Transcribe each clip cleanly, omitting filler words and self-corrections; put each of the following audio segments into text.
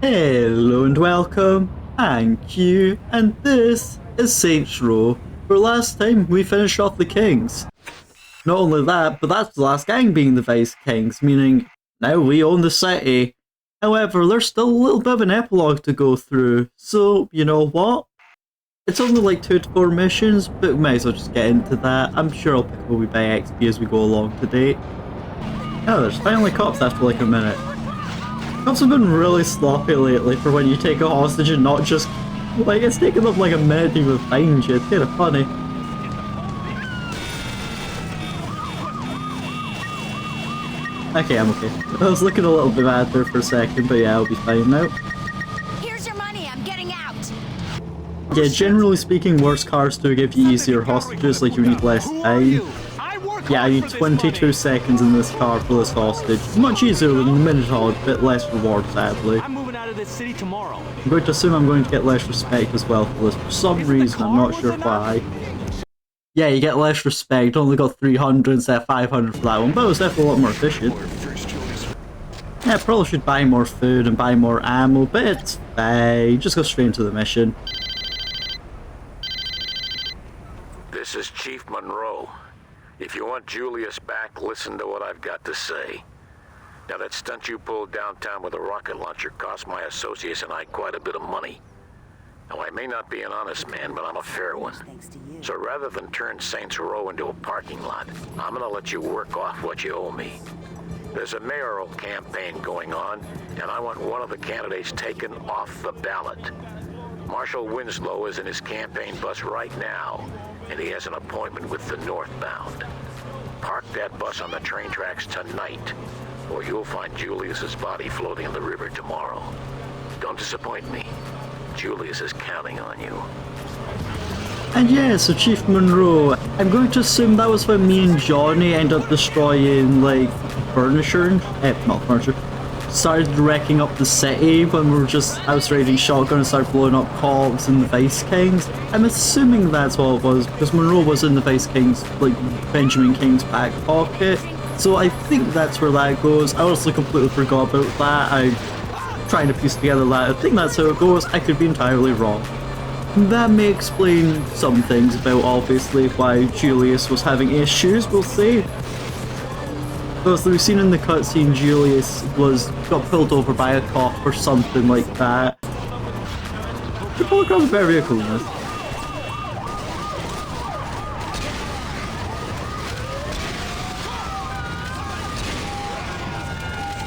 Hello and welcome, thank you, and this is Saints Row, where last time we finished off the Kings. Not only that, but that's the last gang being the Vice Kings, meaning now we own the city. However, there's still a little bit of an epilogue to go through, so you know what? It's only like 2 to 4 missions, but we might as well just get into that. I'm sure I'll pick up a wee bit of XP as we go along today. Oh, there's finally cops after like a minute. Cops have been really sloppy lately for when you take a hostage and not just... like, it's taken them like a minute to even find you. It's kinda funny. Okay, I'm okay. I was looking a little bit bad there for a second, but yeah, I'll be fine now. Here's your money, I'm getting out! Yeah, generally speaking, worse cars do give you easier hostages, like you need less time. Yeah, I need 22 seconds in this car for this hostage. Much easier than the Minotaur, but less reward, sadly. I'm moving out of this city tomorrow. I'm going to assume I'm going to get less respect as well for this. For some reason, I'm not sure why. Yeah, you get less respect. Only got 300 instead of 500 for that one, but it was definitely a lot more efficient. Yeah, I probably should buy more food and buy more ammo, but it's fine. Just go straight into the mission. This is Chief Monroe. If you want Julius back, listen to what I've got to say. Now, that stunt you pulled downtown with a rocket launcher cost my associates and I quite a bit of money. Now, I may not be an honest man, but I'm a fair one. So rather than turn Saints Row into a parking lot, I'm gonna let you work off what you owe me. There's a mayoral campaign going on, and I want one of the candidates taken off the ballot. Marshall Winslow is in his campaign bus right now, and he has an appointment with the Northbound. Park that bus on the train tracks tonight, or you'll find Julius's body floating in the river tomorrow. Don't disappoint me. Julius is counting on you. And yeah, so Chief Monroe, I'm going to assume that was when me and Johnny ended up destroying, like, furniture, not furniture, started wrecking up the city when we were just house raiding shotgun and started blowing up cops and the Vice Kings. I'm assuming that's what it was, because Monroe was in the Vice King's, like, Benjamin King's back pocket. So I think that's where that goes. I honestly completely forgot about that. I'm trying to piece together that. I think that's how it goes. I could be entirely wrong. That may explain some things about, obviously, why Julius was having issues, we'll see. Because we've seen in the cutscene, Julius got pulled over by a cop or something like that. You pull across a better vehicle than this.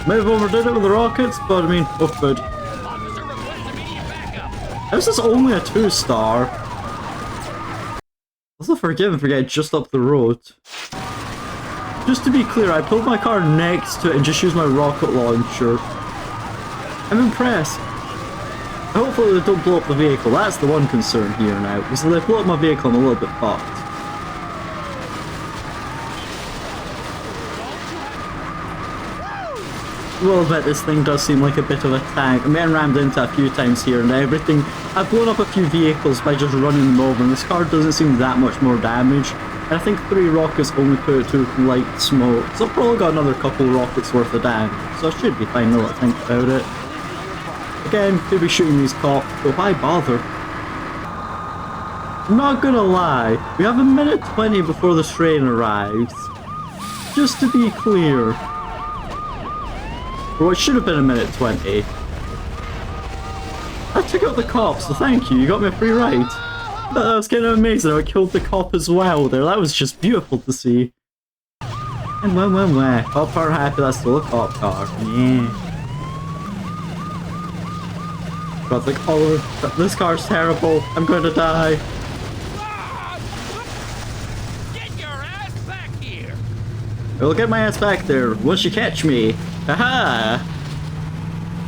May have overdid it with the rockets, but I mean, oh good. How's this only a 2-star? Also forgive and forget just up the road. Just to be clear, I pulled my car next to it and just used my rocket launcher. I'm impressed. Hopefully they don't blow up the vehicle, that's the one concern here now, because if they blow up my vehicle I'm a little bit fucked. Well, I bet this thing does seem like a bit of a tank. I'm getting rammed into a few times here and everything. I've blown up a few vehicles by just running them over, and this car doesn't seem that much more damage. And I think 3 rockets only put it to light smoke, so I've probably got another couple rockets worth of damage, so I should be fine now that I think about it. Again, could be shooting these cops, but why bother? I'm not gonna lie, we have a minute 20 before the train arrives. Just to be clear. Or it should have been a minute 20. I took out the cops, so thank you, you got me a free ride. That was kind of amazing how I killed the cop as well there, that was just beautiful to see. And well, cops are happy that's still a cop car, yeah. But like, oh, this car's terrible, I'm going to die. Get your ass back here! I'll get my ass back there once you catch me. Haha!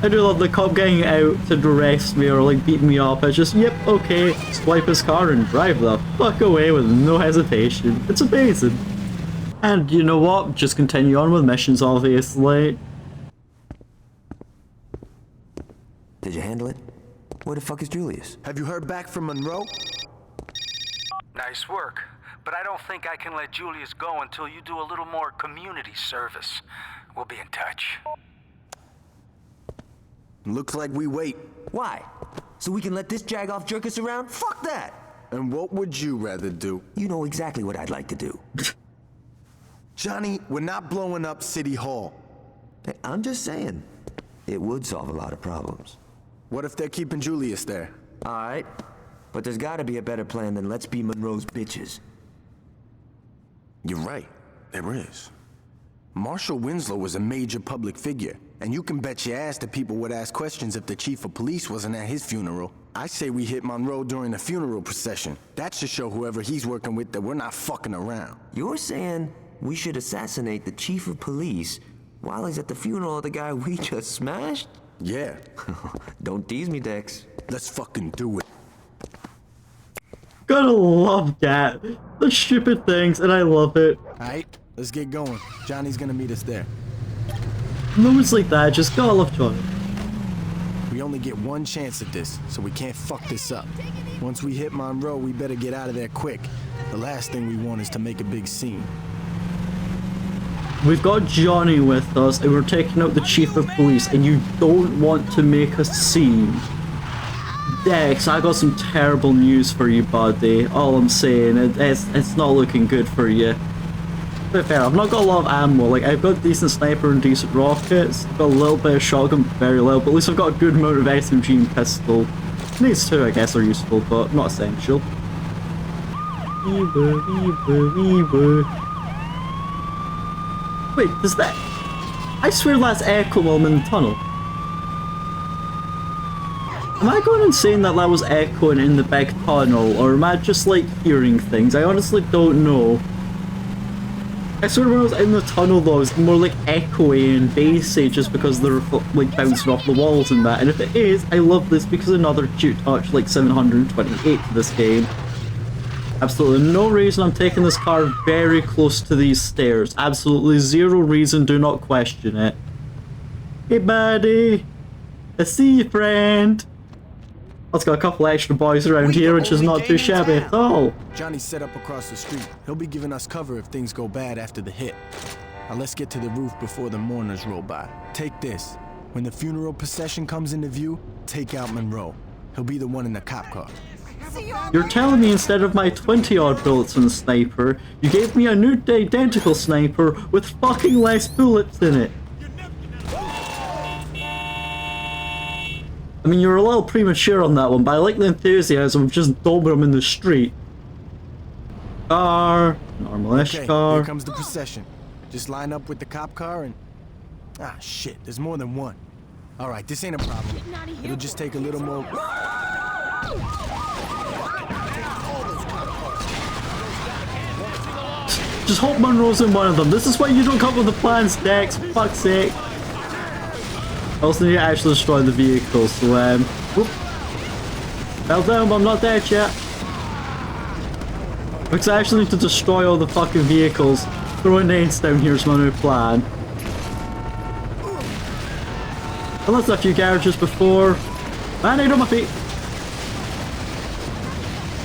I do love the cop getting out to arrest me or like beat me up. I just, yep, okay, swipe his car and drive the fuck away with no hesitation. It's amazing. And you know what? Just continue on with missions, obviously. Did you handle it? Where the fuck is Julius? Have you heard back from Monroe? Nice work, but I don't think I can let Julius go until you do a little more community service. We'll be in touch. Looks like we wait. Why? So we can let this jagoff jerk us around? Fuck that! And what would you rather do? You know exactly what I'd like to do. Johnny, we're not blowing up City Hall. Hey, I'm just saying, it would solve a lot of problems. What if they're keeping Julius there? Alright, but there's gotta be a better plan than let's be Monroe's bitches. You're right, there is. Marshal Winslow was a major public figure, and you can bet your ass that people would ask questions if the chief of police wasn't at his funeral. I say we hit Monroe during the funeral procession. That should show whoever he's working with that we're not fucking around. You're saying we should assassinate the chief of police while he's at the funeral of the guy we just smashed? Yeah. Don't tease me, Dex. Let's fucking do it. Gotta love that. The stupid things, and I love it. Alright, let's get going. Johnny's gonna meet us there. Moments like that, just gotta love Johnny. We only get one chance at this, so we can't fuck this up. Once we hit Monroe, we better get out of there quick. The last thing we want is to make a big scene. We've got Johnny with us, and we're taking out the chief of police, and you don't want to make a scene. Dex, I got some terrible news for you, buddy. All I'm saying, it's not looking good for you. To be fair, I've not got a lot of ammo. Like, I've got decent sniper and decent rockets. I've got a little bit of shotgun, very little, but at least I've got a good amount of SMG and pistol. These two, I guess, are useful, but not essential. Wait, does that... I swear that's Echo while I'm in the tunnel. Am I going insane that was echoing in the big tunnel, or am I just, like, hearing things? I honestly don't know. I swear when I was in the tunnel, though, it was more, like, echoey and bassy just because they're, like, bouncing off the walls and that. And if it is, I love this because another cute touch, like 728 to this game. Absolutely no reason I'm taking this car very close to these stairs. Absolutely zero reason, do not question it. Hey buddy! I see you, friend! Let's got a couple extra boys around here, which is not too shabby at all. Johnny's set up across the street. He'll be giving us cover if things go bad after the hit. Now let's get to the roof before the mourners roll by. Take this. When the funeral procession comes into view, take out Monroe. He'll be the one in the cop car. You're telling me instead of my 20-odd bullets in the sniper, you gave me a new identical sniper with fucking less bullets in it. I mean, you're a little premature on that one, but I like the enthusiasm of just doming them in the street. Car, normal-ish Okay, car. here comes the procession. Just line up with the cop car and... Ah, shit, there's more than one. Alright, this ain't a problem. It'll just take a little more... Just hope Monroe's in one of them. This is why you don't come with the plans, Dex, for fuck's sake. I also need to actually destroy the vehicle, so whoop. Fell down, but I'm not dead yet. Because I actually need to destroy all the fucking vehicles. Throwing nades down here is my new plan. I left a few garages before. Man, I on my feet.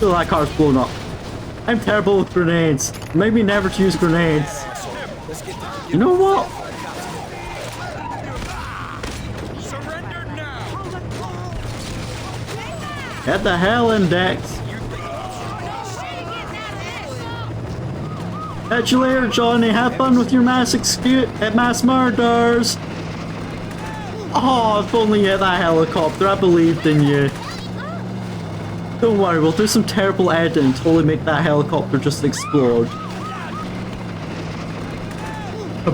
Feel that car's blown up. I'm terrible with grenades. Remind me never to use grenades. You know what? Get the hell in, Dex. Catch you later, Johnny. Have fun with your mass murders. Oh, if only you hit that helicopter. I believed in you. Don't worry, we'll do some terrible editing and totally make that helicopter just explode.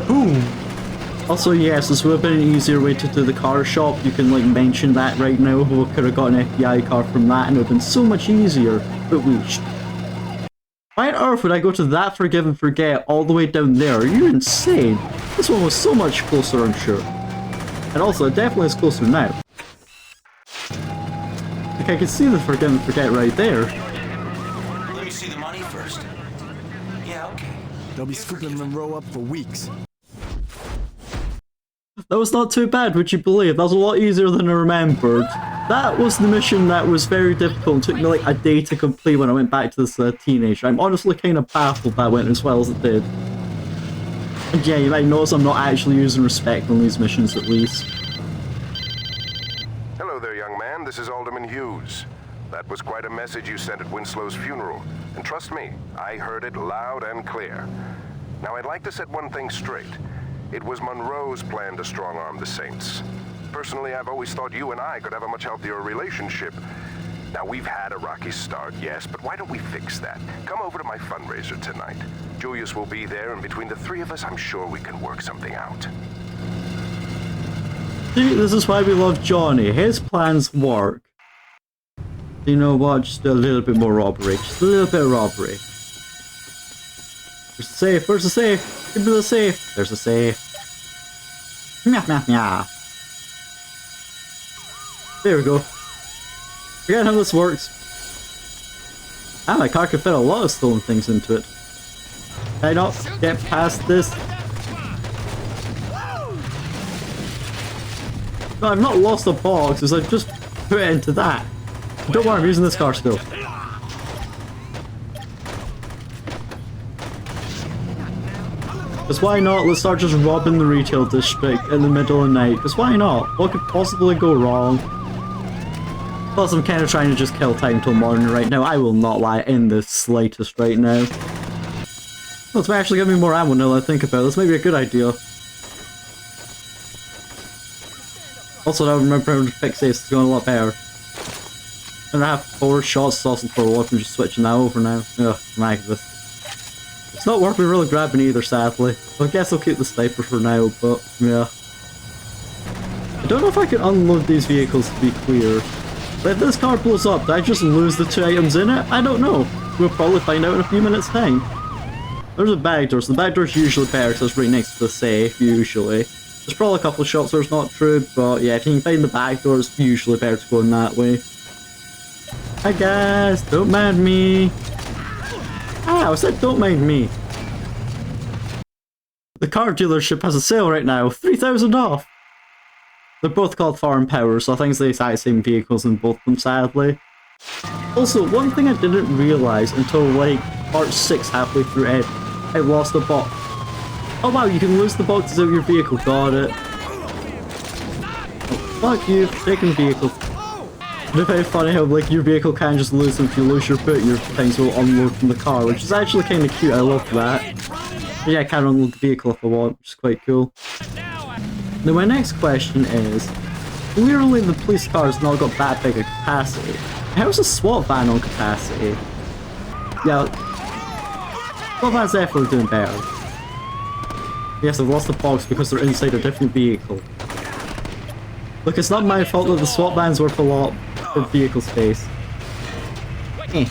Boom! Also, yes, this would have been an easier way to do the car shop. You can, like, mention that right now. We could have got an FBI car from that and it would have been so much easier. But why on earth would I go to that Forgive and Forget all the way down there? Are you insane? This one was so much closer, I'm sure. And also, it definitely is closer now. Like, I can see the Forgive and Forget right there. Let me see the money first. Yeah, okay. They'll be scooping Monroe up for weeks. That was not too bad, would you believe? That was a lot easier than I remembered. That was the mission that was very difficult and took me like a day to complete when I went back to this teenager. I'm honestly kind of baffled that went as well as it did. And yeah, you might notice I'm not actually using respect on these missions at least. Hello there, young man. This is Alderman Hughes. That was quite a message you sent at Winslow's funeral. And trust me, I heard it loud and clear. Now, I'd like to set one thing straight. It was Monroe's plan to strong-arm the Saints. Personally, I've always thought you and I could have a much healthier relationship. Now, we've had a rocky start, yes, but why don't we fix that? Come over to my fundraiser tonight. Julius will be there, and between the three of us, I'm sure we can work something out. See, this is why we love Johnny. His plans work. You know what? Just a little bit more robbery. Just a little bit of robbery. There's a safe. Where's the safe? Give me the safe. There's a safe. Meow, meow, meow. There we go. Forget how this works. Ah, my car can fit a lot of stolen things into it. Can I not get past this? No, I've not lost the boxes, I've just put it into that. Don't worry, I'm using this car still. Because why not? Let's start just robbing the retail district in the middle of the night. Because why not? What could possibly go wrong? Plus, I'm kind of trying to just kill time till morning right now. I will not lie in the slightest right now. Well, it's actually giving me more ammo now that I think about it. This may be a good idea. Also, I remember how to pick safes. It's going a lot better. And I have 4 shots, it's also for I'm just switching that over now. Ugh, my goodness. It's not worth me really grabbing either, sadly. So I guess I'll keep the sniper for now, but yeah. I don't know if I can unload these vehicles to be clear. But if this car blows up, do I just lose the 2 items in it? I don't know. We'll probably find out in a few minutes' time. There's a back door, so the back door's usually better because it's right next to the safe, usually. There's probably a couple of shots where it's not true, but yeah, if you can find the back door, it's usually better to go in that way. Hi guys, don't mind me. Ah, I said don't mind me. The car dealership has a sale right now, 3,000 off. They're both called Foreign Power, so I think it's the exact same vehicles in both of them, sadly. Also, one thing I didn't realise until like part 6 halfway through it, I lost a box. Oh wow, you can lose the boxes of your vehicle, got it. Oh, fuck you, taking vehicles. It's very funny how like your vehicle can just lose them if you lose your boot, your things will unload from the car, which is actually kind of cute, I love that. But yeah, I can unload the vehicle if I want, which is quite cool. Now my next question is, clearly the police car's not got that big a capacity. How's a SWAT van on capacity? Yeah, SWAT van's definitely doing better. Yes, I've lost the box because they're inside a different vehicle. Look, it's not my fault that the SWAT van's worth a lot of vehicle space. Eh.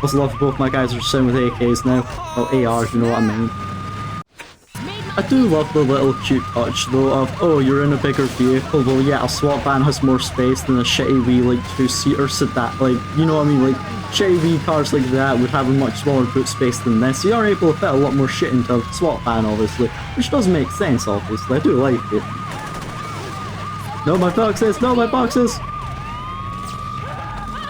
Also love both my guys are sitting with AKs now. Well, ARs, you know what I mean. I do love the little cute touch though of, oh, you're in a bigger vehicle. Well, yeah, a SWAT van has more space than a shitty wee, like, 2-seater sedan. Like, you know what I mean? Like, shitty wee cars like that would have a much smaller boot space than this. So you are able to fit a lot more shit into a SWAT van, obviously. Which does make sense, obviously. I do like it. No, my boxes! No, my boxes!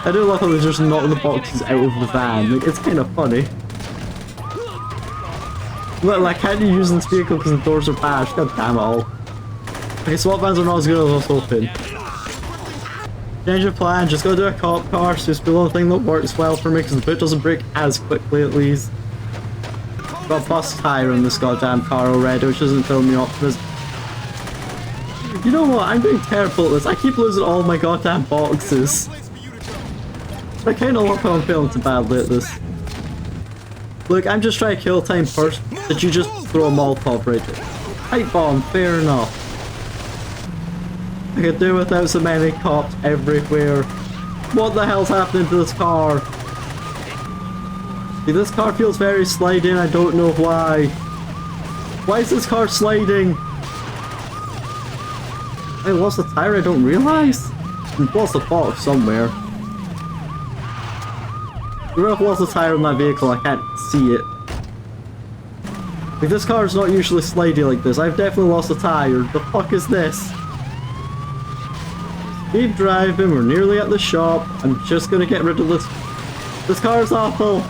I do love how they're just knocking the boxes out of the van. Like, it's kind of funny. Look, I can't use this vehicle because the doors are bashed. God damn it all. Okay, SWAT vans are not as good as I was hoping. Change of plan, just go do a cop car, so it's the only thing that works well for me because the boot doesn't break as quickly at least. Got a bust tire in this goddamn car already, which doesn't fill me optimism. You know what, I'm doing terrible at this. I keep losing all my goddamn boxes. I kinda love how I'm feeling so badly at this. Look, I'm just trying to kill time first. Did you just throw a Molotov right there? Pipe bomb, fair enough. I could do without so many cops everywhere. What the hell's happening to this car? See, this car feels very sliding, I don't know why. Why is this car sliding? I lost a tire, I don't realize? I lost a box somewhere. I've lost a tire in my vehicle, I can't see it. Like, this car is not usually slidey like this. I've definitely lost a tire. The fuck is this? Keep driving, we're nearly at the shop. I'm just gonna get rid of this. This car is awful.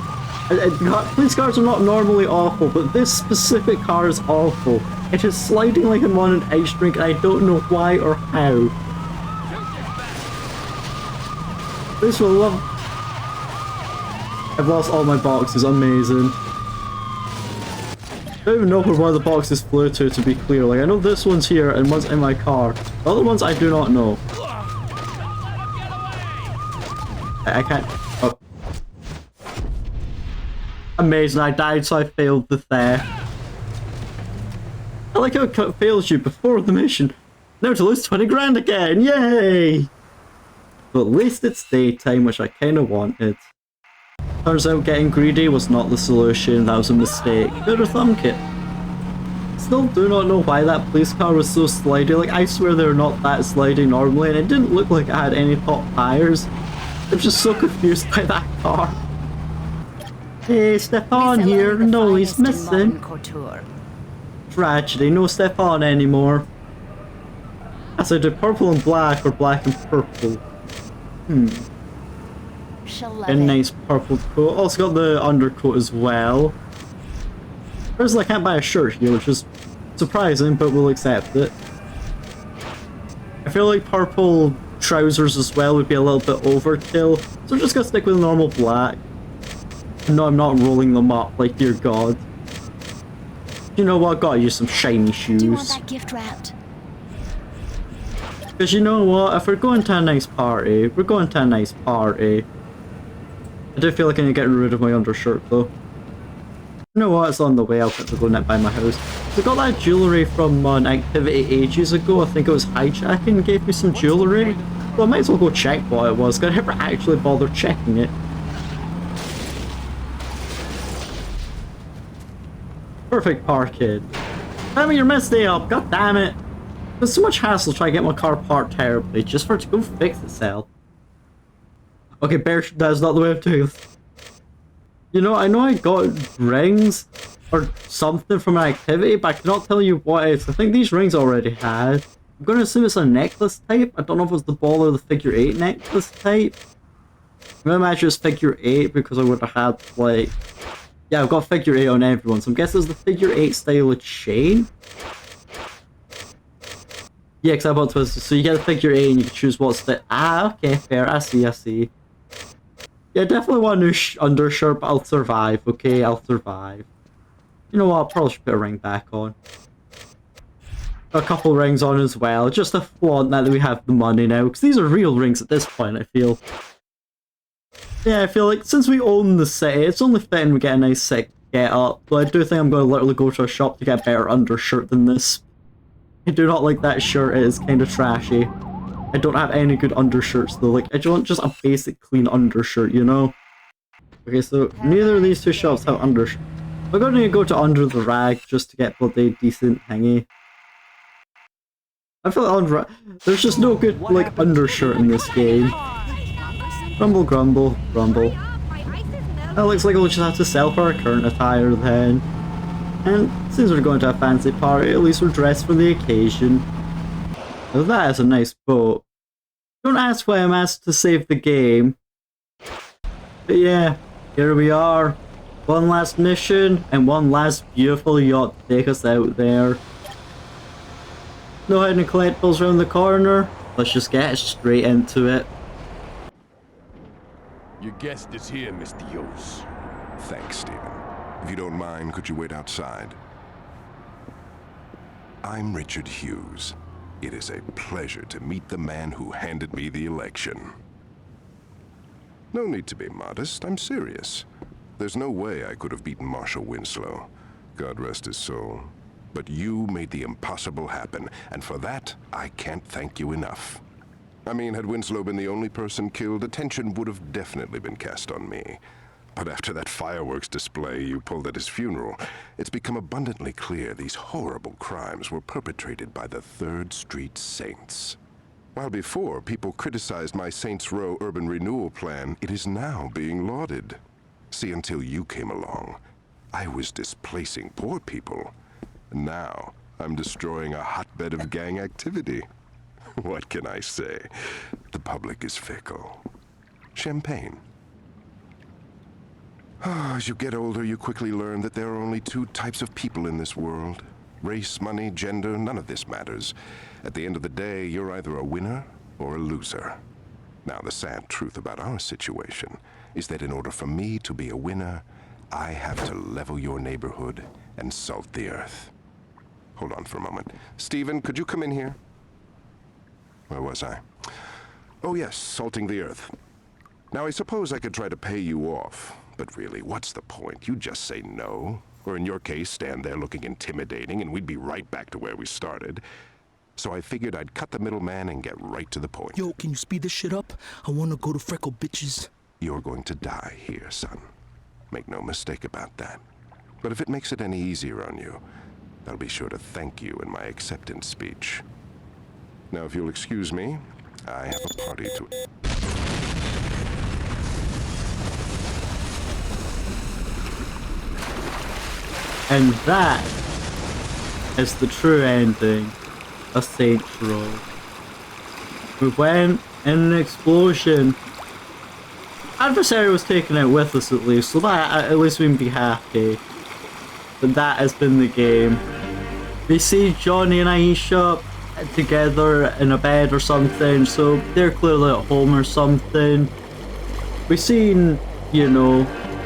Police cars are not normally awful, but this specific car is awful. It is sliding like I'm on an ice rink, and I don't know why or how. This will love. I've lost all my boxes, amazing. I don't even know where one of the boxes flew to be clear. Like, I know this one's here and one's in my car. The other ones I do not know. I can't. Oh. Amazing, I died, so I failed the theft. I like how it fails you before the mission. Now to lose 20 grand again, yay! But at least it's daytime, which I kinda wanted. Turns out getting greedy was not the solution, that was a mistake. Better thumb kit. Still do not know why that police car was so slidey. Like, I swear they're not that slidey normally, and it didn't look like it had any top tires. I'm just so confused by that car. Hey, Stefan here. No, he's missing. Tragedy, no Stefan anymore. As I do purple and black, or black and purple. A nice purple coat. Also got the undercoat as well. First, I can't buy a shirt here, which is surprising, but we'll accept it. I feel like purple trousers as well would be a little bit overkill, so I'm just gonna stick with normal black. No, I'm not rolling them up, like, dear God. You know what? Gotta use some shiny shoes. Do you want that gift wrapped? Because you know what? If we're going to a nice party, we're going to a nice party. I do feel like I need to get rid of my undershirt, though. You know what? It's on the way. I'll quickly go net by my house. I got that jewellery from an activity ages ago. I think it was hijacking gave me some jewellery. Well, I might as well go check what it was, because I never actually bothered checking it. Perfect parking. Damn it, you're messed up. God damn it. There's so much hassle trying to get my car parked terribly just for it to go fix itself. Okay, bear, that's not the way of doing it. You know I got rings or something from an activity, but I cannot tell you what it is. I think these rings I already had. I'm going to assume it's a necklace type. I don't know if it's the ball or the figure 8 necklace type. I'm going to imagine it's figure 8 because I would have had, like... Yeah, I've got figure 8 on everyone, so I'm guessing it's the figure 8 style of chain. Yeah, because I bought Twisted. So you get a figure 8 and you can choose what's the... Ah, okay, fair. I see. Yeah, definitely want a new undershirt, but I'll survive, okay? I'll survive. You know what? I'll probably should put a ring back on. A couple rings on as well, just to flaunt that we have the money now. Because these are real rings at this point, I feel. Yeah, I feel like since we own the city, it's only fitting we get a nice sick get up. But I do think I'm going to literally go to a shop to get a better undershirt than this. I do not like that shirt, it is kind of trashy. I don't have any good undershirts though, like I want just a basic clean undershirt, you know? Okay, so neither of these two shops have undershirts. We're going to go to Under the Rag just to get bloody decent thingy. I feel like there's just no good like undershirt in this game. Grumble, grumble, grumble. That looks like we'll just have to sell for our current attire then. And since we're going to a fancy party, at least we're dressed for the occasion. Now that is a nice boat. Don't ask why I'm asked to save the game. But yeah, here we are. One last mission, and one last beautiful yacht to take us out there. No hidden collectibles around the corner. Let's just get straight into it. Your guest is here, Mr. Yos. Thanks, Stephen. If you don't mind, could you wait outside? I'm Richard Hughes. It is a pleasure to meet the man who handed me the election. No need to be modest, I'm serious. There's no way I could have beaten Marshal Winslow. God rest his soul. But you made the impossible happen, and for that, I can't thank you enough. I mean, had Winslow been the only person killed, attention would have definitely been cast on me. But after that fireworks display you pulled at his funeral, it's become abundantly clear these horrible crimes were perpetrated by the 3rd Street Saints. While before people criticized my Saints Row urban renewal plan, it is now being lauded. See, until you came along, I was displacing poor people. Now, I'm destroying a hotbed of gang activity. What can I say? The public is fickle. Champagne. As you get older, you quickly learn that there are only 2 types of people in this world. Race, money, gender, none of this matters. At the end of the day, you're either a winner or a loser. Now, the sad truth about our situation is that in order for me to be a winner, I have to level your neighborhood and salt the earth. Hold on for a moment. Stephen, could you come in here? Where was I? Oh yes, salting the earth. Now, I suppose I could try to pay you off, but really, what's the point? You just say no, or in your case, stand there looking intimidating, and we'd be right back to where we started. So I figured I'd cut the middleman and get right to the point. Yo, can you speed this shit up? I wanna go to Freckle Bitches. You're going to die here, son. Make no mistake about that. But if it makes it any easier on you, I'll be sure to thank you in my acceptance speech. Now, if you'll excuse me, I have a party to... And that is the true ending of Saints Row. We went in an explosion. Adversary was taken out with us at least, so that at least we can be happy. But that has been the game. We see Johnny and Aisha together in a bed or something, so they're clearly at home or something. We've seen, you know,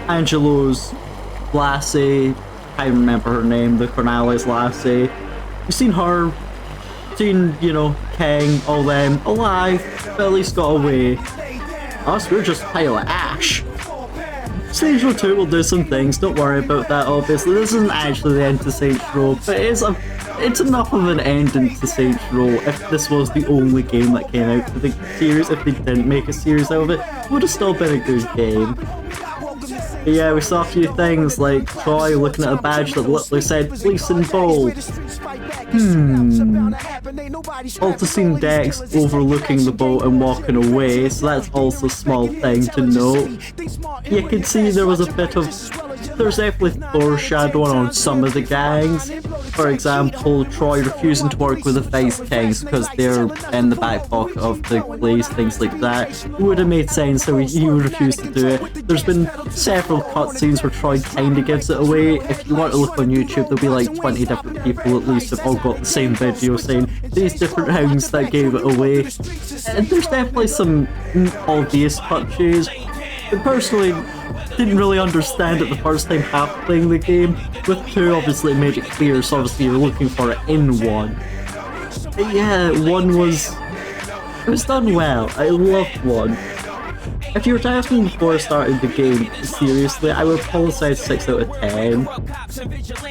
Angelo's lassie, I can't remember her name, the Cornales lassie. We've seen her, seen, you know, King, all them, alive, but at least got away. Us, we're just a pile of ash. Saints Row 2 will do some things, don't worry about that obviously. This isn't actually the end to Saints Row, but it's enough of an ending to Saints Row if this was the only game that came out for the series. If they didn't make a series out of it, it would have still been a good game. But yeah, we saw a few things like Troy looking at a badge that literally said police in bold. Also seen Dex overlooking the boat and walking away, so that's also a small thing to note. You can see there was a bit of... There's definitely foreshadowing on some of the gangs. For example, Troy refusing to work with the Vice Kings because they're in the back pocket of the police, things like that. It would have made sense, so he would refuse to do it. There's been several cutscenes where Troy kinda gives it away. If you want to look on YouTube, there'll be like 20 different people at least have all got the same video saying these different things that gave it away. And there's definitely some obvious touches. But personally, didn't really understand it the first time half playing the game. With 2, obviously it made it clear, so obviously you're looking for it in 1. But yeah, 1 was... It was done well. I loved 1. If you were to ask me before I started the game, seriously, I would probably say 6 out of 10.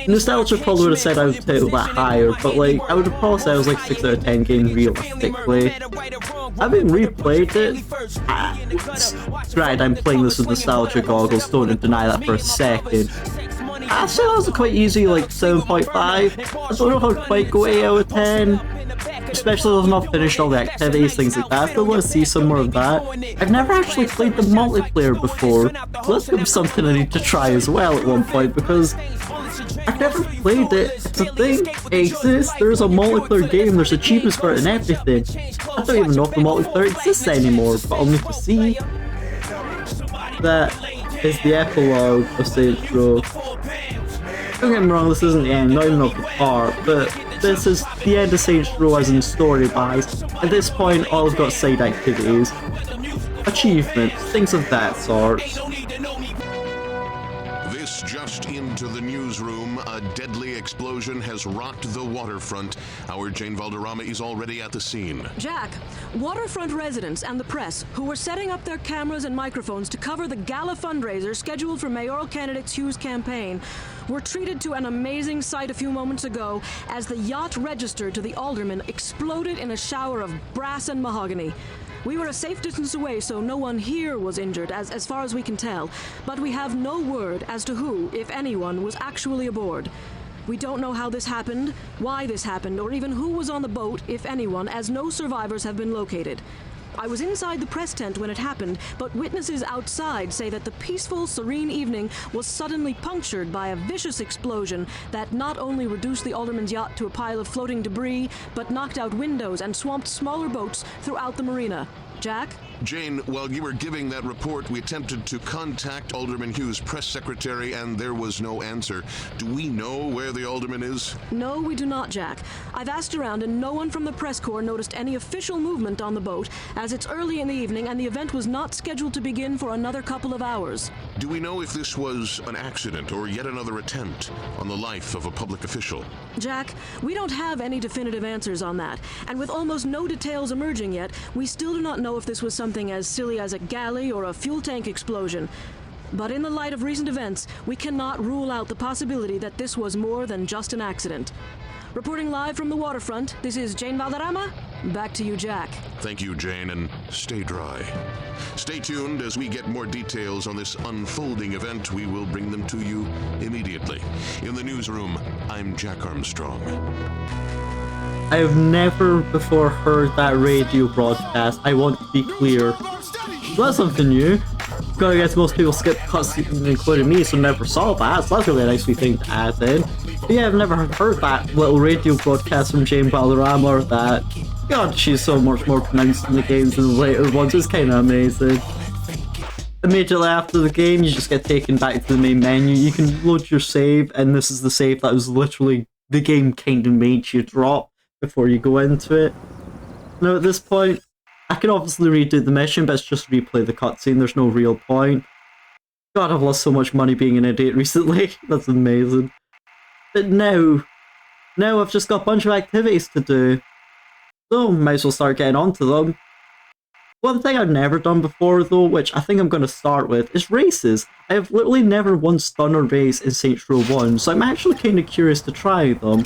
Nostalgia probably would have said I would put it that higher, but like, I would have probably said I was like 6 out of 10 game realistically. Having replayed it, right, I'm playing this with nostalgia goggles, don't deny that for a second. I say that was quite easy, like 7.5. I don't know if I'd quite go 8 out of 10. Especially if I've not finished all the activities, things like that. I still want to see some more of that. I've never actually played the multiplayer before, so that's going to be something I need to try as well at one point, because I've never played it. It's a thing, it exists, there's a multiplayer game, there's achievements for it and everything. I don't even know if the multiplayer exists anymore, but I'll need to see. That is the epilogue of Saints Row. Don't get me wrong, this isn't the end, not even of the part, but this is the end of Saints Row as in story-wise. At this point, all I've got side activities, achievements, things of that sort. This just into the newsroom. A deadly explosion has rocked the waterfront. Our Jane Valderrama is already at the scene. Jack, waterfront residents and the press, who were setting up their cameras and microphones to cover the gala fundraiser scheduled for mayoral candidate Hugh's campaign, were treated to an amazing sight a few moments ago as the yacht registered to the alderman exploded in a shower of brass and mahogany. We were a safe distance away, so no one here was injured, as far as we can tell, but we have no word as to who, if anyone, was actually aboard. We don't know how this happened, why this happened, or even who was on the boat, if anyone, as no survivors have been located. I was inside the press tent when it happened, but witnesses outside say that the peaceful, serene evening was suddenly punctured by a vicious explosion that not only reduced the alderman's yacht to a pile of floating debris, but knocked out windows and swamped smaller boats throughout the marina. Jack? Jane, while you were giving that report, we attempted to contact Alderman Hughes' press secretary, and there was no answer. Do we know where the alderman is? No, we do not, Jack. I've asked around, and no one from the press corps noticed any official movement on the boat, as it's early in the evening and the event was not scheduled to begin for another couple of hours. Do we know if this was an accident or yet another attempt on the life of a public official? Jack, we don't have any definitive answers on that, and with almost no details emerging yet, we still do not know if this was something as silly as a galley or a fuel tank explosion. But in the light of recent events, we cannot rule out the possibility that this was more than just an accident. Reporting live from the waterfront, this is Jane Valderrama. Back to you, Jack. Thank you, Jane, and stay dry. Stay tuned as we get more details on this unfolding event. We will bring them to you immediately. In the newsroom, I'm Jack Armstrong. I have never before heard that radio broadcast. I want to be clear. So that's something new. I guess most people skip cutscenes, including me, so never saw that. So that's really a nice wee thing to add in. But yeah, I've never heard that little radio broadcast from Jane Valderrama or that. God, she's so much more pronounced in the games than the later ones. It's kind of amazing. Immediately after the game, you just get taken back to the main menu. You can load your save, and this is the save that was literally the game kind of made you drop before you go into it. Now at this point, I can obviously redo the mission, but it's just replay the cutscene. There's no real point. God, I've lost so much money being an idiot recently. That's amazing. But now I've just got a bunch of activities to do. So, might as well start getting onto them. One thing I've never done before though, which I think I'm going to start with, is races. I have literally never once done a race in Saints Row 1, so I'm actually kind of curious to try them.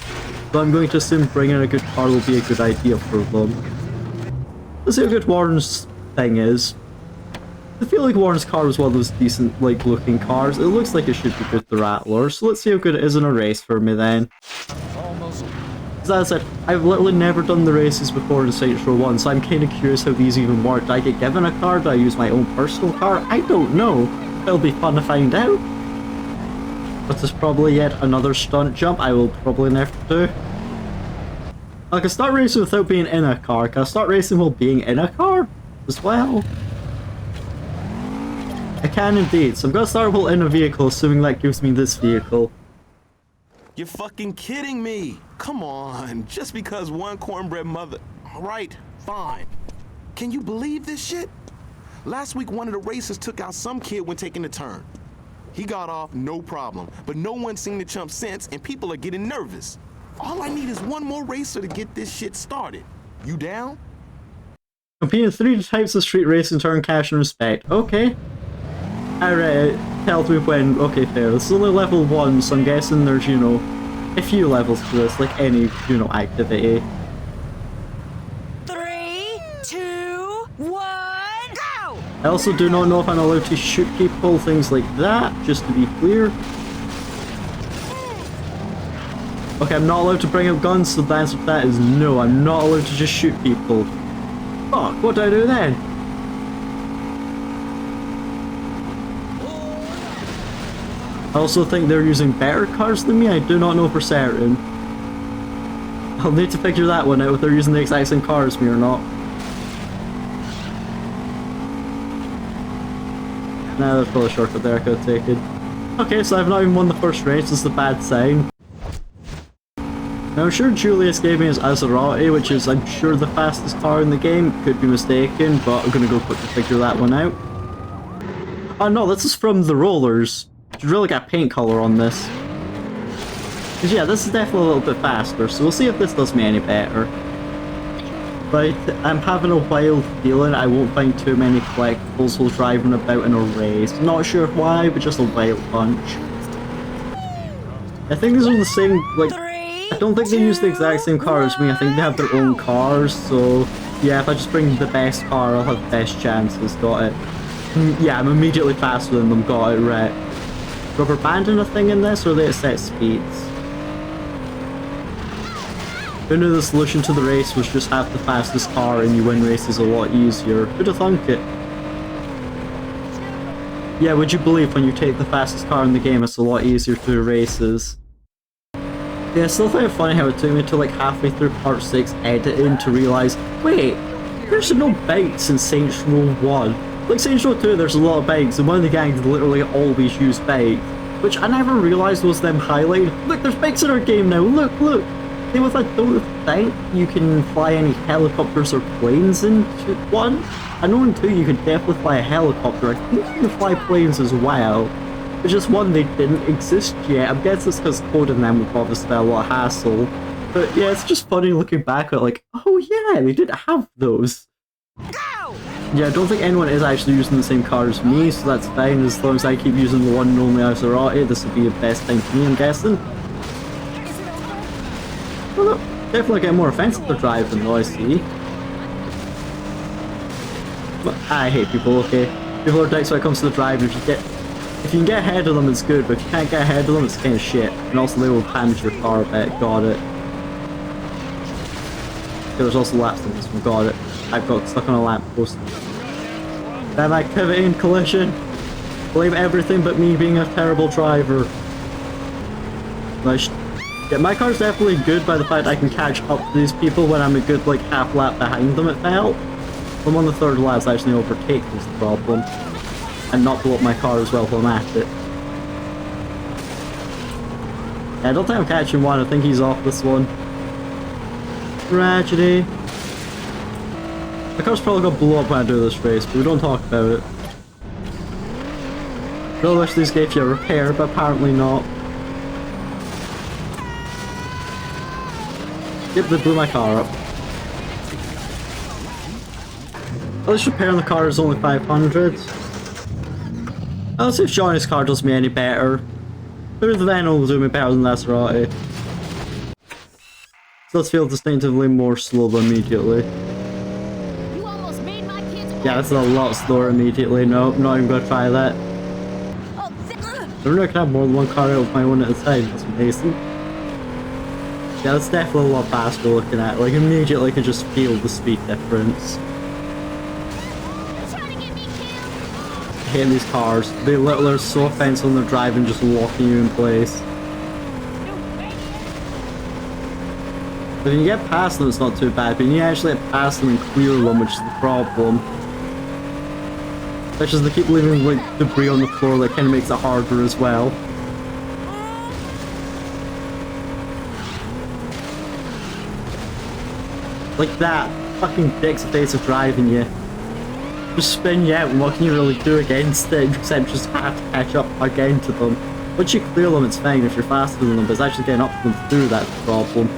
So I'm going to assume bringing a good car will be a good idea for them. Let's see how good Warren's thing is. I feel like Warren's car was one of those decent, like, looking cars. It looks like it should be good, the Rattler, so let's see how good it is in a race for me then. As I said, I've literally never done the races before in Saints Row 1, so I'm kind of curious how these even work. Do I get given a car? Do I use my own personal car? I don't know. It'll be fun to find out. But there's probably yet another stunt jump I will probably never do. I can start racing without being in a car. Can I start racing while being in a car as well? I can indeed, so I'm going to start while in a vehicle, assuming that gives me this vehicle. You're fucking kidding me! Come on, just because one cornbread mother... Alright, fine. Can you believe this shit? Last week one of the racers took out some kid when taking a turn. He got off, no problem, but no one's seen the chump since and people are getting nervous. All I need is one more racer to get this shit started. You down? Compete in 3 types of street racing to earn cash and respect. Okay. Alright, tells me when. Okay, fair. This is only level 1, so I'm guessing there's, you know, a few levels to this, like any, you know, activity. 3, 2, 1, go! I also do not know if I'm allowed to shoot people, things like that, just to be clear. Okay, I'm not allowed to bring up guns, so the answer to that is no, I'm not allowed to just shoot people. Fuck, what do I do then? I also think they're using better cars than me, I do not know for certain. I'll need to figure that one out, if they're using the exact same car as me or not. Nah, there's probably a shortcut there I could have taken. Okay, so I've not even won the first race, this is a bad sign. Now I'm sure Julius gave me his Azzarati, which is I'm sure the fastest car in the game, could be mistaken, but I'm gonna go quickly figure that one out. Oh no, this is from the rollers. You really got paint color on this. Cause yeah, this is definitely a little bit faster, so we'll see if this does me any better. But I'm having a wild feeling I won't find too many collectibles while driving about in a race. Not sure why, but just a wild bunch. I think these are the same, like, I don't think they use the exact same car as me, I think they have their own cars, so yeah, if I just bring the best car, I'll have the best chances, got it. Yeah, I'm immediately faster than them, got it, right. Rubber banding a thing in this, or are they at set speeds? Who knew the solution to the race was just have the fastest car and you win races a lot easier? Who'd have thunk it? Yeah, would you believe when you take the fastest car in the game it's a lot easier to do races? Yeah, I still find it funny how it took me to like halfway through part 6 editing to realise, wait, there's no bikes in Saints Row 1. Like Saints Row 2, there's a lot of bikes, and one of the gangs literally always use bikes, which I never realized was them highlighted. Look, there's bikes in our game now. Look. Same with, I don't think you can fly any helicopters or planes in 1. I know in 2 you could definitely fly a helicopter. I think you can fly planes as well. It's just 1, they didn't exist yet. I'm guessing it's because coding them would obviously be a lot of hassle. But yeah, it's just funny looking back at like, oh yeah, they did have those. Yeah, I don't think anyone is actually using the same car as me, so that's fine. As long as I keep using the one and only Maserati, this will be the best thing for me, I'm guessing. Well, look, definitely get more offensive for driving though, I see. But I hate people, okay? People are dicks when it comes to the driving. If you can get ahead of them, it's good, but if you can't get ahead of them, it's kind of shit. And also, they will damage your car a bit. Got it. Okay, there's also laps in this one. Got it. I've got stuck on a lamppost. Damn activity and collision. Blame everything but me being a terrible driver. Nice. Yeah, my car's definitely good by the fact I can catch up to these people when I'm a good, like, half lap behind them, it felt. I'm on the 3rd lap, so I actually overtake is the problem. And not blow up my car as well while I'm at it. Yeah, I don't think I'm catching one, I think he's off this one. Tragedy. My car's probably gonna blow up when I do this race, but we don't talk about it. Really wish these gave you a repair, but apparently not. Yep, they blew my car up. At least repairing the car is only 500. Let's see if Johnny's car does me any better. Maybe the Venom will do me better than Maserati. So let's feel distinctively more slow immediately. Yeah, that's a lot slower immediately. Nope, not even gonna try that. I don't know I can have more than one car out of my own at a time. That's amazing. Yeah, that's definitely a lot faster looking at. Like, immediately I can just feel the speed difference. I hate these cars. They literally are so offensive when they're driving, just locking you in place. If you get past them, it's not too bad, but you actually get past them and clear them, which is the problem. Especially as they keep leaving like debris on the floor, that kind of makes it harder as well. Like that fucking dick's face of driving you. Just spin you out, and what can you really do against it except just have to catch up again to them. Once you clear them, it's fine if you're faster than them, but it's actually getting up to them through that's the problem.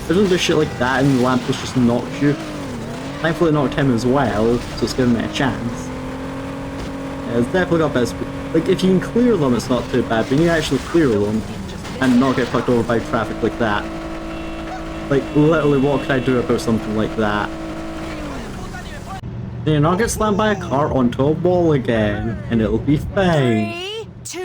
There's do shit like that and the lamppost just knocks you. Thankfully it knocked him as well, so it's giving me a chance. Yeah, it's definitely got better speed. Like, if you can clear them, it's not too bad, but you actually clear them and not get fucked over by traffic like that. Like, literally, what could I do about something like that? And you not get slammed by a car onto a wall again, and it'll be fine. 3, 2...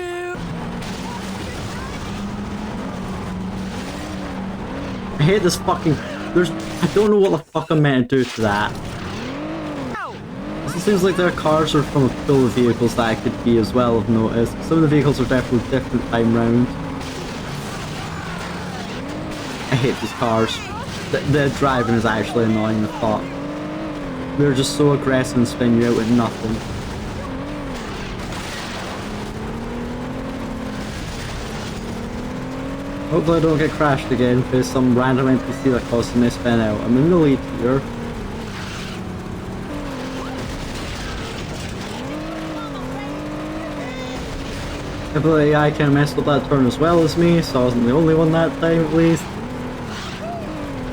I hate this fucking... I don't know what the fuck I'm meant to do to that. It seems like there are cars are from a pool of vehicles that I could be as well, I've noticed. Some of the vehicles are definitely different time round. I hate these cars. The driving is actually annoying as fuck. They're just so aggressive and spin you out with nothing. Hopefully I don't get crashed again for some random NPC that caused me to spin out. I'm in the lead here. Hopefully I can mess up that turn as well as me, so I wasn't the only one that time at least.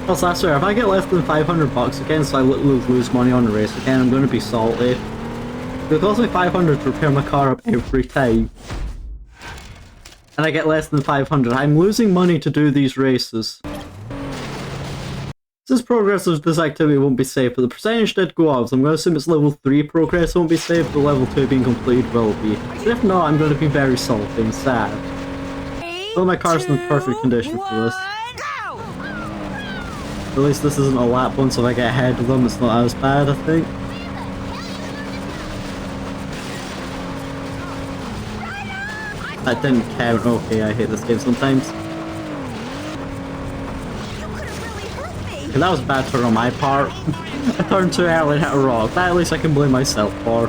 Also, I swear, if I get less than 500 bucks again, so I lose money on the race again, I'm going to be salty. It costs me 500 to repair my car up every time. And I get less than 500. I'm losing money to do these races. Since progress of this activity won't be saved, but the percentage did go up, so I'm going to assume it's level 3 progress won't be saved, but level 2 being completed will be. But if not, I'm going to be very salty and sad. So my car's in the perfect condition for this. At least this isn't a lap one, so if I get ahead of them, it's not as bad, I think. That didn't count. Okay, I hate this game sometimes. Okay, that was a bad turn on my part. I turned too early and hit a rock. That at least I can blame myself for.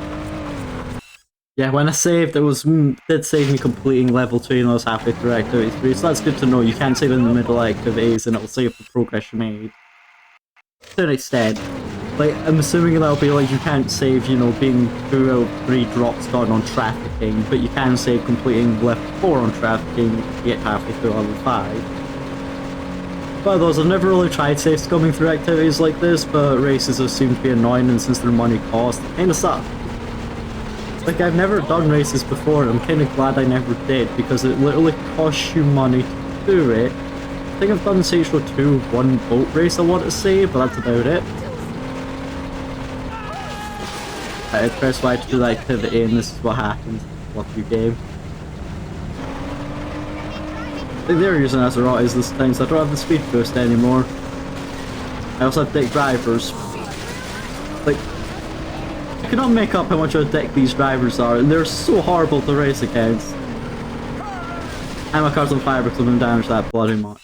Yeah, when I saved, did save me completing level 2 and I was halfway through activity 3, so that's good to know. You can save in the middle activities and it'll save the progress you made. To an extent. Like, I'm assuming that'll be like you can't save, you know, being 2 out of 3 drops done on trafficking, but you can save completing level 4 on trafficking if you get halfway through level 5. But those, I've never really tried save scumming through activities like this, but races have seemed to be annoying, and since their money cost, it kinda sucks. Like, I've never done races before, and I'm kinda glad I never did, because it literally costs you money to do it. I think I've done Saints Row 2 one boat race I want to say, but that's about it. I press Y to do the activity, and this is what happens. Luck you game. I think they're using Azeroth this time, so I don't have the speed boost anymore. I also have dick drivers. Like, I cannot make up how much of a dick these drivers are, and they're so horrible to race against. And my car's on fire because I've been damaged that bloody much.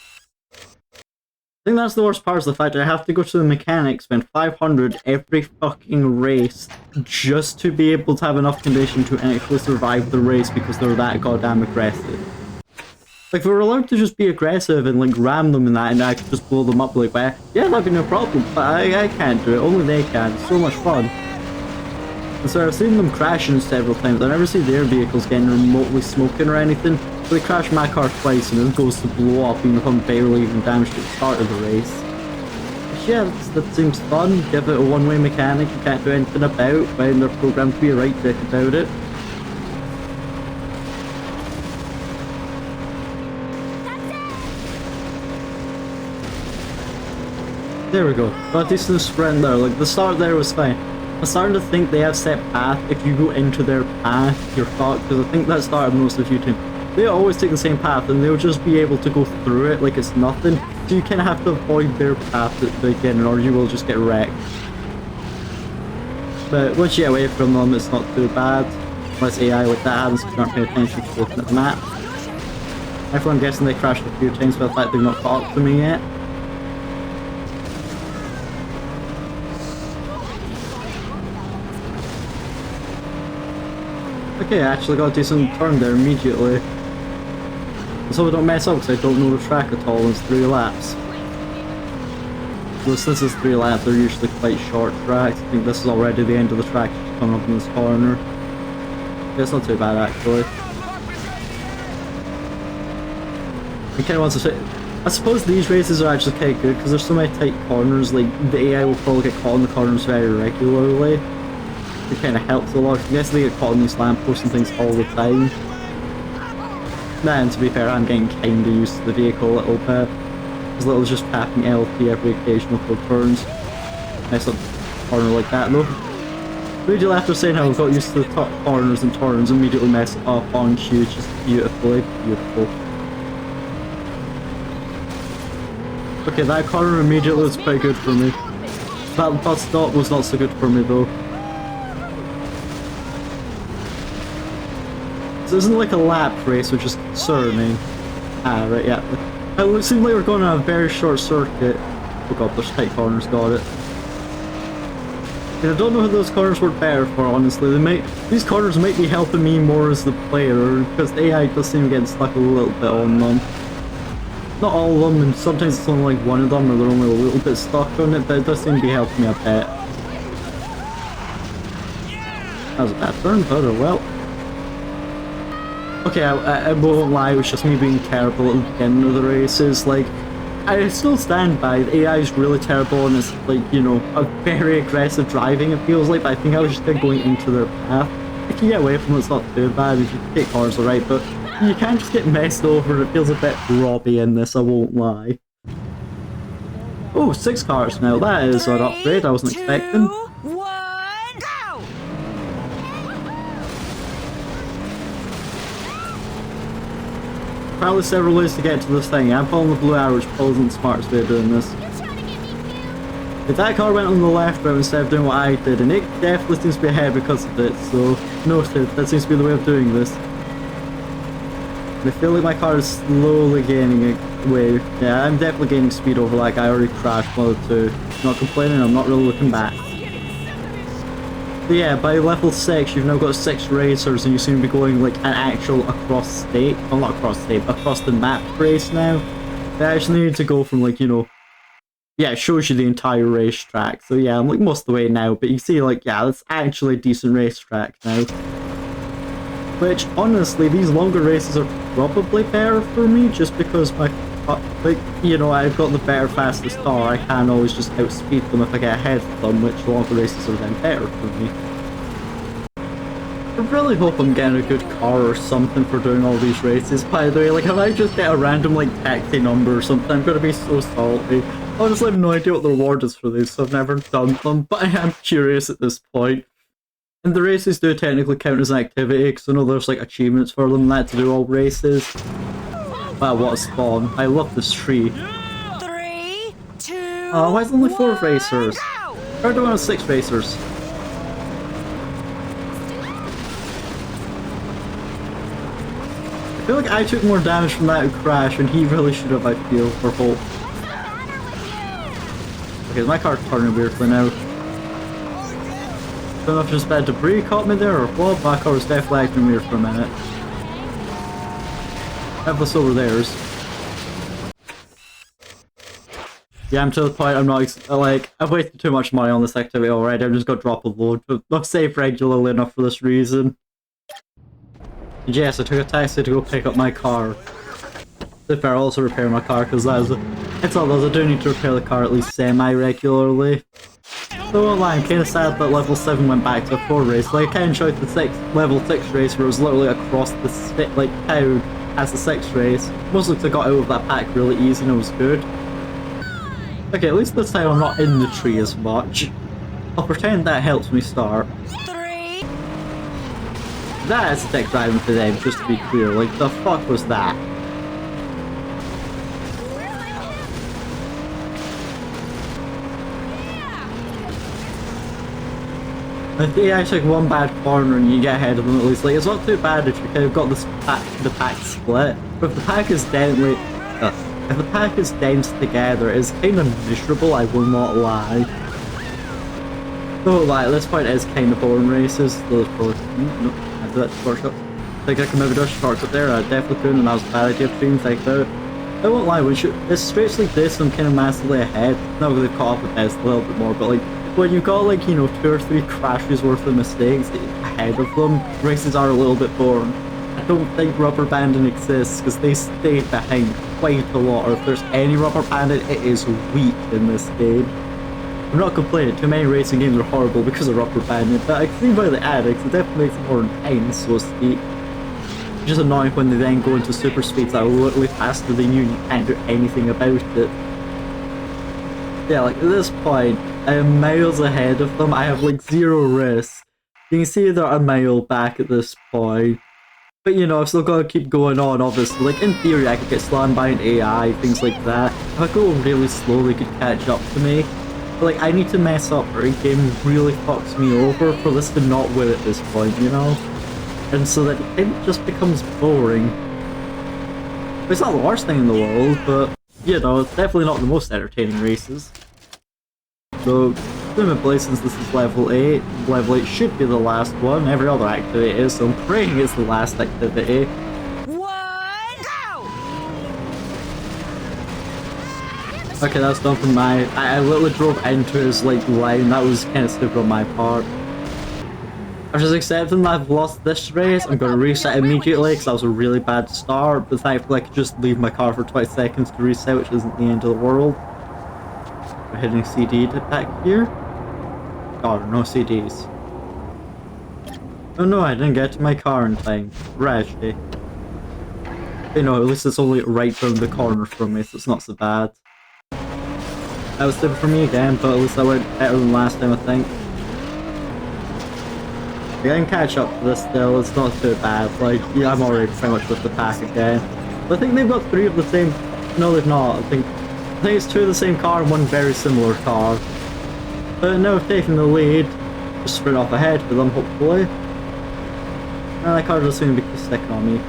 I think that's the worst part, is the fact that I have to go to the mechanic, spend 500 every fucking race just to be able to have enough condition to actually survive the race because they're that goddamn aggressive. Like, if we were allowed to just be aggressive and like ram them and that, and I could just blow them up like that, yeah, that'd be no problem, but I can't do it, only they can. It's so much fun. And so I've seen them crashing several times. I never see their vehicles getting remotely smoking or anything. So they crash my car twice and it goes to blow up even if I'm barely even damaged at the start of the race. But yeah, that seems fun. Give it a one-way mechanic you can't do anything about when they're programmed to be a right dick about it. There we go. Got a decent sprint there. Like, the start there was fine. I'm starting to think they have set path. If you go into their path, you're fucked. Because I think that started most of YouTube. They always take the same path and they'll just be able to go through it like it's nothing. So you kind of have to avoid their path at the beginning or you will just get wrecked. But once you get away from them, it's not too bad. Unless AI like that happens if you aren't paying attention to looking at the map. Therefore, I'm guessing they crashed a few times for the fact they've not caught up to me yet. Okay, I actually got a decent turn there immediately. So I don't mess up because I don't know the track at all, and it's 3 laps. So since it's 3 laps, they're usually quite short tracks. I think this is already the end of the track, just coming up in this corner. Yeah, it's not too bad actually. I kind of want to say, I suppose these races are actually kind of good because there's so many tight corners, like the AI will probably get caught in the corners very regularly. It kind of helps a lot. I guess they get caught on these lampposts and things all the time. And to be fair, I'm getting kinda used to the vehicle a little bit. As little as just tapping LT every occasional for turns. Nice little corner like that though. Immediately after saying how I got used to the top corners and turns, immediately mess it up on cue, just beautifully, beautiful. Okay, that corner immediately was pretty good for me. That bus stop was not so good for me though. This isn't like a lap race, which is concerning. Ah, right, yeah. It seemed like we're going on a very short circuit. Oh god, those tight corners, got it. And I don't know who those corners were better for, honestly. These corners might be helping me more as the player, because the AI does seem to get stuck a little bit on them. Not all of them, and sometimes it's only like one of them, or they're only a little bit stuck on it, but it does seem to be helping me a bit. That was a bad turn, but oh well. Okay, I won't lie, it was just me being terrible at the beginning of the races. Like, I still stand by, the AI is really terrible and it's like, you know, a very aggressive driving it feels like, but I think I was just going into their path. If you get away from it, it's not too bad, if you take corners alright, but you can just get messed over, it feels a bit robby in this, I won't lie. Oh, 6 cars now, that is an upgrade I wasn't expecting. Probably several ways to get to this thing. I'm following the blue arrow, which probably isn't the smartest way of doing this. If that car went on the left route instead of doing what I did, and it definitely seems to be ahead because of it, so noted, that seems to be the way of doing this. And I feel like my car is slowly gaining way. Yeah, I'm definitely gaining speed over that guy. I already crashed mode 2. Not complaining, I'm not really looking back. But yeah, by level 6, you've now got 6 racers and you seem to be going like an actual across state. Well, not across state, but across the map race now. They actually need to go from like, you know, yeah, it shows you the entire racetrack. So yeah, I'm like most of the way now, but you see like, yeah, that's actually a decent racetrack now. Which, honestly, these longer races are probably better for me, just because my, like, you know, I've got the better, fastest car. I can always just outspeed them if I get ahead of them, which longer races are then better for me. I really hope I'm getting a good car or something for doing all these races. By the way, like, if I just get a random, like, taxi number or something, I'm gonna be so salty. Honestly, I have no idea what the reward is for these, so I've never done them, but I am curious at this point. And the races do technically count as an activity, because I know there's like achievements for them and that to do all races. Wow, what a spawn. I love this tree. 3, 2, Oh, why is there only 4 racers? How do I have 6 racers? I feel like I took more damage from that crash, and he really should have, I feel, or hope. Okay, my car's turning weirdly now. I don't know if just bad debris caught me there or what, my car was definitely acting weird for a minute. Have this over theirs. Yeah, I'm to the point I'm not, like, I've wasted too much money on this activity already, I'm just gonna drop a load, but not save regularly enough for this reason. And yes, I took a taxi to go pick up my car. If I also repair my car, because that was it's all those, I do need to repair the car at least semi-regularly. So I won't lie, I'm kinda sad that level 7 went back to a 4 race. Like, I kinda enjoyed the level 6 race where it was literally across the like town as the 6th race. Mostly because I got out of that pack really easy and it was good. Okay, at least this time I'm not in the tree as much. I'll pretend that helps me start. 3. That is a dick driving for them, just to be clear. Like, the fuck was that? If they actually take one bad corner and you get ahead of them at least, like, it's not too bad if you kind of got this the pack split. But if the pack is if the pack is dense together, it's kind of miserable, I will not lie. So, like, at this point it is kind of boring races. Those probably, no, I did that shortcut. I think I can maybe do a shortcut there, I definitely couldn't, and that was a bad idea for being like that. I won't lie, it's straights like this I'm kind of massively ahead. Not because they've caught up with this a little bit more, but like, when you've got like, you know, 2 or 3 crashes worth of mistakes ahead of them, races are a little bit boring. I don't think rubber banding exists because they stay behind quite a lot, or if there's any rubber banding, it is weak in this game. I'm not complaining, too many racing games are horrible because of rubber banding, but I can see by the addicts, it definitely makes it more intense, so to speak. It's just annoying when they then go into super speeds that are literally faster than you and you can't do anything about it. Yeah, like at this point, I am miles ahead of them. I have like 0 risk. You can see they're a mile back at this point. But you know, I've still got to keep going on, obviously. Like in theory, I could get slammed by an AI, things like that. If I go really slow, they could catch up to me. But like, I need to mess up or a game really fucks me over for this to not win at this point, you know? And so that it just becomes boring. It's not the worst thing in the world, but you know, it's definitely not the most entertaining races. So, presumably since this is level 8 should be the last one. Every other activity is, so I'm praying it's the last activity. 1, go! Okay, that's done from my... I literally drove into his, like, line. That was kind of stupid on my part. I'm just accepting that I've lost this race. I'm going to reset immediately because that was a really bad start, but thankfully I could just leave my car for 20 seconds to reset, which isn't the end of the world. We're hitting CD back here. Oh, no CDs. Oh no, I didn't get to my car in time. Ratchet. You know, at least it's only right around the corner from me, so it's not so bad. That was stupid for me again, but at least I went better than last time, I think. I can catch up to this still, it's not too bad. Like, yeah, I'm already pretty much with the pack again. But I think they've got 3 of the same... No, they've not. I think it's 2 of the same car and 1 very similar car. But now I've taken the lead. Just sprint off ahead for them, hopefully. And that car does seem to be sticking on me.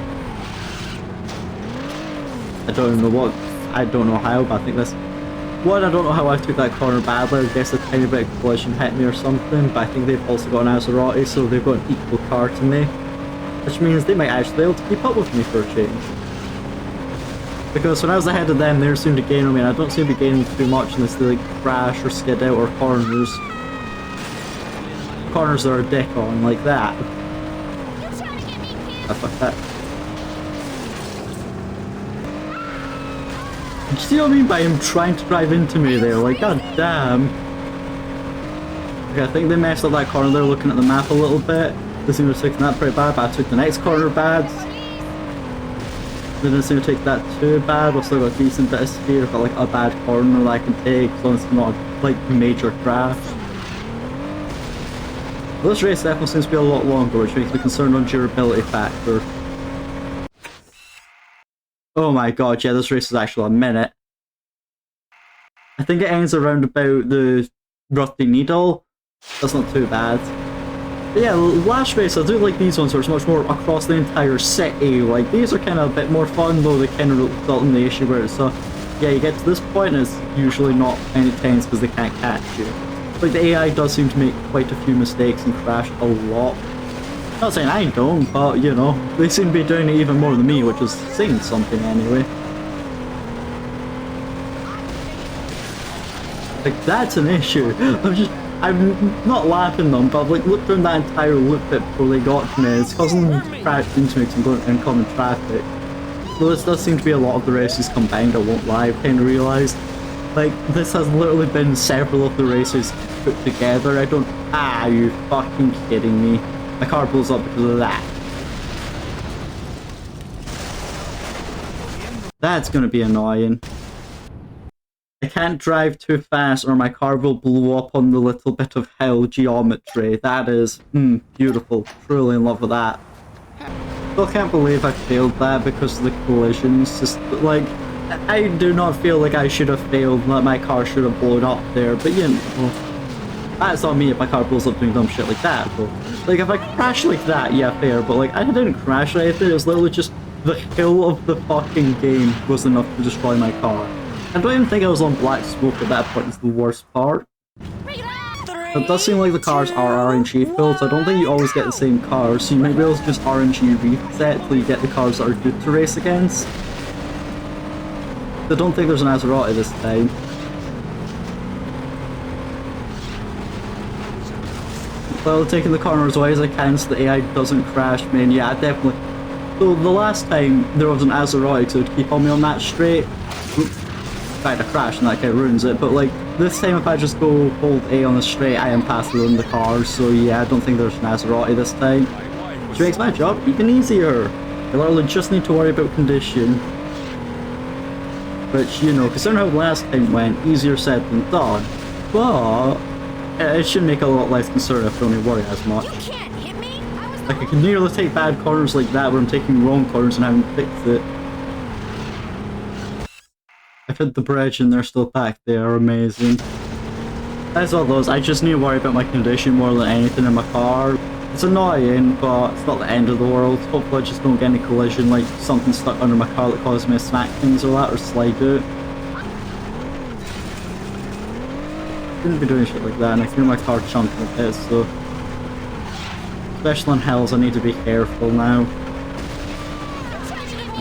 I don't even know what I don't know how, but I think that's... One, I don't know how I took that corner badly. I guess a tiny bit of collision hit me or something, but I think they've also got an Azerotti, so they've got an equal car to me. Which means they might actually be able to keep up with me for a change. Because when I was ahead of them, they seemed to gain on me, and I don't seem to be gaining too much unless they like crash or skid out or corners. Corners that are a dick on, like that. Ah, fuck that. You see what I mean by him trying to drive into me there? Like, god damn. Okay, I think they messed up that corner there looking at the map a little bit. They seem to have taken that pretty bad, but I took the next corner bad. They didn't seem to take that too bad. We've still got a decent bit of speed. I've got like a bad corner that I can take as long as it's not like major crash. This race definitely seems to be a lot longer, which makes me concerned on durability factor. Oh my god, yeah, this race is actually a minute. I think it ends around about the Rusty Needle. That's not too bad. But yeah, last race, I do like these ones where it's much more across the entire city. Like, these are kind of a bit more fun, though they kind of result in the issue where it's so... Yeah, you get to this point and it's usually not any tense because they can't catch you. Like, the AI does seem to make quite a few mistakes and crash a lot. Not saying I don't, but, you know, they seem to be doing it even more than me, which is saying something anyway. Like, that's an issue. I'm not laughing them, but I've like looked around that entire loop bit before they got to me. It's causing them to crash into me because I'm going in common traffic. Though this does seem to be a lot of the races combined, I won't lie, I've kind of realised. Like, this has literally been several of the races put together. I don't... Ah, you fucking kidding me. My car pulls up because of that. That's gonna be annoying. I can't drive too fast or my car will blow up on the little bit of hill geometry. That is, beautiful. Truly in love with that. Still can't believe I failed that because of the collisions. Just, like, I do not feel like I should have failed, that my car should have blown up there, but you know, that's on me if my car blows up doing dumb shit like that. But, like, if I crash like that, yeah, fair, but like, I didn't crash or anything, it was literally just the hill of the fucking game was enough to destroy my car. I don't even think I was on black smoke at that point, is the worst part. It does seem like the cars are RNG built, so I don't think you always get the same cars, so you might be able to just RNG reset till you get the cars that are good to race against. I don't think there's an Azerotti this time. Well, taking the corner as wide as I can so the AI doesn't crash me, and yeah, definitely. So the last time there was an Azerotti to keep on me on that straight, I had a crash and that kind of ruins it, but like, this time if I just go hold A on the straight, I am past the car, so yeah, I don't think there's an Azerotti this time. Which makes my job even easier. I literally just need to worry about condition. Which, you know, considering how last time went, easier said than done, but it should make it a lot less concerned if I don't need to worry as much. Like, I can nearly take bad corners like that where I'm taking wrong corners and haven't fixed it. I've hit the bridge and they're still back there, amazing. That's all those, I just need to worry about my condition more than anything in my car. It's annoying, but it's not the end of the world. Hopefully I just don't get any collision, like something stuck under my car that causes me to smack things or that, or slide out. Shouldn't be doing shit like that, and I feel my car chunking a bit, so... Especially on hills, I need to be careful now.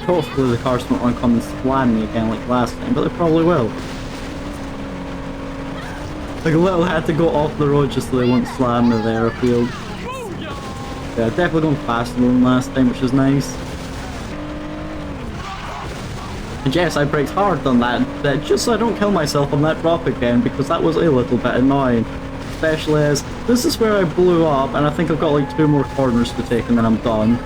Hopefully the cars won't come and slam me again like last time, but they probably will. Like, literally had to go off the road just so they won't slam me there, I feel. Yeah, definitely going faster than last time, which is nice. And yes, I braked hard on that, just so I don't kill myself on that drop again, because that was a little bit annoying. Especially as, this is where I blew up, and I think I've got like 2 more corners to take and then I'm done.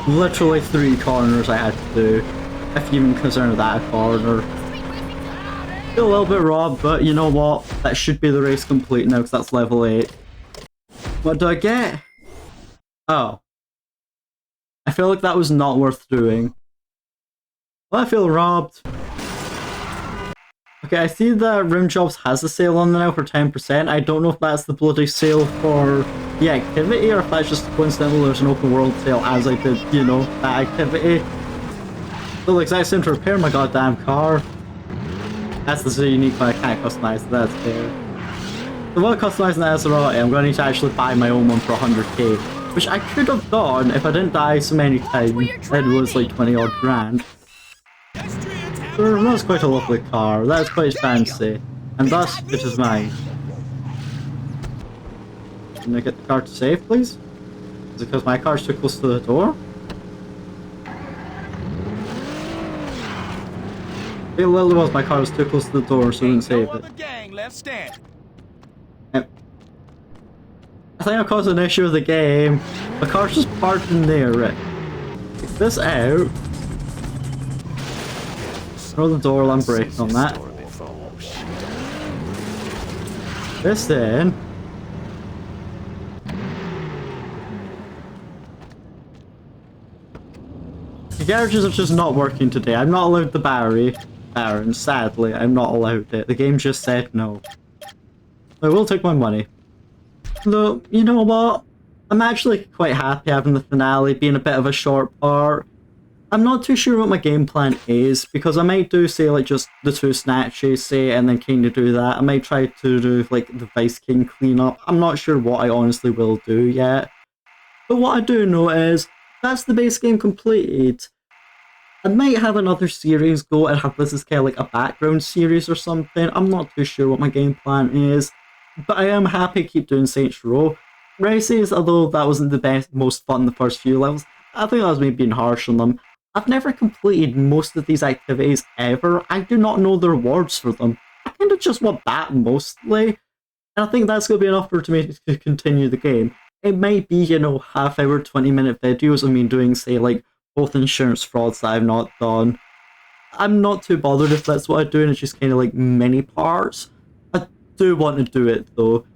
Literally 3 corners I had to do, if you even consider that a corner. Still a little bit robbed, but you know what? That should be the race complete now, because that's level 8. What do I get? Oh. I feel like that was not worth doing. Well, I feel robbed. Okay, I see that Rimjobs has a sale on now for 10%. I don't know if that's the bloody sale for the activity, or if that's just coincidental there's an open world sale as I did, you know, that activity. Still the exact same to repair my goddamn car. That's the unique one, I can't customize it, that's fair. So while customizing the Maserati, I'm going to need to actually buy my own one for 100k. Which I could have done if I didn't die so many times. It was like 20 odd grand. So that's quite a lovely car, that's quite fancy. And thus, it is mine. Can I get the car to save, please? Is it because my car's too close to the door? It literally was, my car was too close to the door, so I didn't save it. Yep. I think I caused an issue with the game. My car's just parked in there, right? Take this out. Throw the door, I'm braking on that. This in. The garages are just not working today. I'm not allowed the Baron, sadly. I'm not allowed it. The game just said no. I will take my money. Though, you know what? I'm actually quite happy having the finale being a bit of a short part. I'm not too sure what my game plan is, because I might do, say, like, just the 2 snatches, say, and then kind of do that. I might try to do, like, the Vice King cleanup. I'm not sure what I honestly will do yet. But what I do know is, that's the base game completed. I might have another series go and have this as kind of like a background series or something. I'm not too sure what my game plan is. But I am happy to keep doing Saints Row. Races, although that wasn't the best, most fun the first few levels, I think that was me being harsh on them. I've never completed most of these activities ever. I do not know the rewards for them. I kind of just want that mostly. And I think that's going to be enough for me to continue the game. It might be, you know, half-hour, 20-minute videos of me doing, say, like, both insurance frauds that I've not done. I'm not too bothered if that's what I do, and it's just kind of like mini parts. I do want to do it though.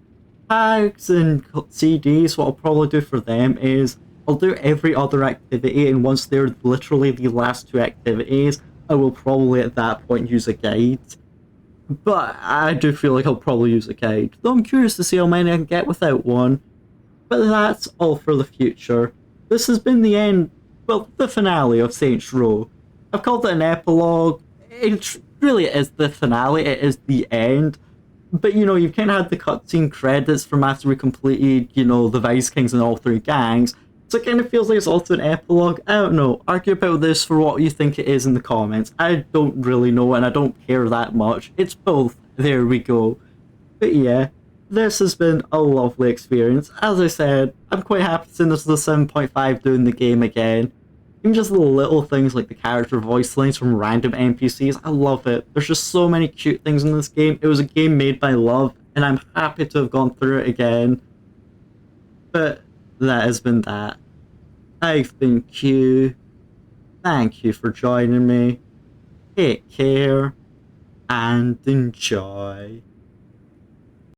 Tags and CDs, what I'll probably do for them is I'll do every other activity, and once they're literally the last 2 activities, I will probably at that point use a guide. But I do feel like I'll probably use a guide, though I'm curious to see how many I can get without one. But that's all for the future. This has been the end, well, the finale of Saints Row. I've called it an epilogue. It really is the finale, it is the end. But, you know, you've kind of had the cutscene credits from after we completed, you know, the Vice Kings and all 3 gangs. So it kind of feels like it's also an epilogue. I don't know. Argue about this for what you think it is in the comments. I don't really know, and I don't care that much. It's both. There we go. But yeah, this has been a lovely experience. As I said, I'm quite happy seeing this is a 7.5 doing the game again. Even just the little things like the character voice lines from random NPCs, I love it. There's just so many cute things in this game. It was a game made by love, and I'm happy to have gone through it again. But that has been that. I've been Q. Thank you for joining me. Take care and enjoy.